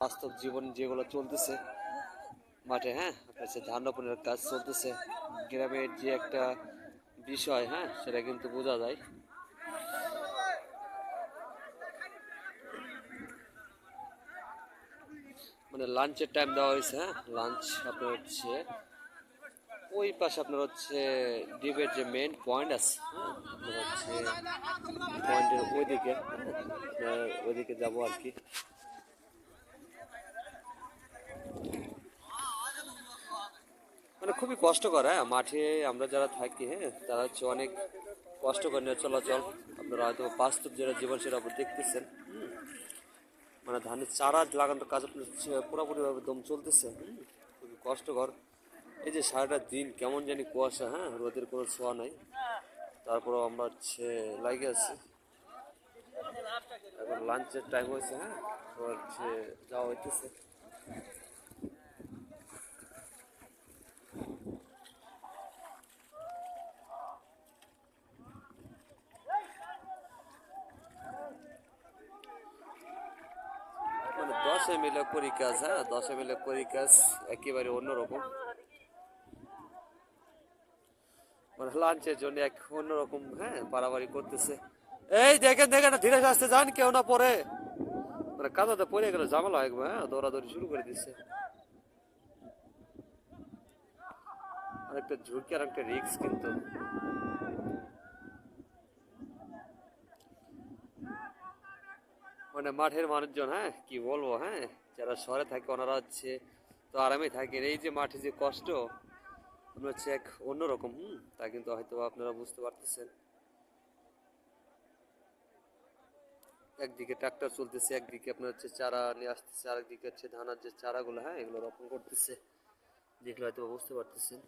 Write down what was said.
বাস্তব জীবন যেগুলো চলতেছে মাঠে, হ্যাঁ, আপনার হচ্ছে ধান রোপণের কাজ চলতেছে, গ্রামের যে একটা বিষয়, হ্যাঁ, সেটা কিন্তু বোঝা যায়। মানে লাঞ্চের টাইম দেওয়া হয়েছে, হ্যাঁ, লাঞ্চ আপনার হচ্ছে ওই পাশে আপনার হচ্ছে ডিবের যে মেইন পয়েন্ট আছে, হ্যাঁ, আপনার হচ্ছে পয়েন্টের ওইদিকে, হ্যাঁ, ওইদিকে যাবো আর কি। মানে খুবই কষ্টকর, হ্যাঁ, মাঠে আমরা যারা থাকি, হ্যাঁ, তারা হচ্ছে অনেক কষ্ট করে নিয়ে চলাচল। আপনারা হয়তো বাস্তব যেটা জীবন সেটা আপনি দেখতেছেন। মানে ধানের চারা লাগানোর কাজ আপনার পুরোপুরিভাবে দম চলতেছে। খুবই কষ্টকর। এই যে সারাটা দিন কেমন জানি কুয়াশা, হ্যাঁ, রোদের কোনো ছোঁয়া নাই, তারপরেও আমরা হচ্ছে লাগে আছি। এখন লাঞ্চের টাইম হয়েছে, হ্যাঁ, তো হচ্ছে যাওয়া হইতেছে। মানে 10 মিলে করি কাজ, হ্যাঁ, 10 মিলে করি কাজ একেবারে অন্যরকম। মানে লাঞ্চের জন্য এক অন্যরকম, হ্যাঁ, পারাবাড়ি করতেছে। এই দেখেন দেখেন, ধীরে আসতে যান, কেউ না পরে। মানে কাদাতে পড়ে গেলে ঝামেলা হয়, হ্যাঁ, দৌড়াদৌড়ি শুরু করে দিচ্ছে। আর একটা ঝুঁকি আর একটা রিস্ক কিন্তু। মানে মাঠের মানুষজন, হ্যাঁ, কি বলবো, হ্যাঁ, যারা শহরে থাকে ওনারা হচ্ছে তো আরামে থাকেন। এই যে মাঠে যে কষ্ট আপনার হচ্ছে এক অন্যরকম, তা কিন্তু হয়তো আপনারা বুঝতে পারতেছেন। একদিকে ট্রাক্টর চলতেছে, একদিকে আপনার হচ্ছে চারা নিয়ে আসতেছে, আরেকদিকে হচ্ছে ধানের যে চারাগুলো, হ্যাঁ, এগুলো রোপণ করতেছে, দেখলে হয়তো বুঝতে পারতেছেন।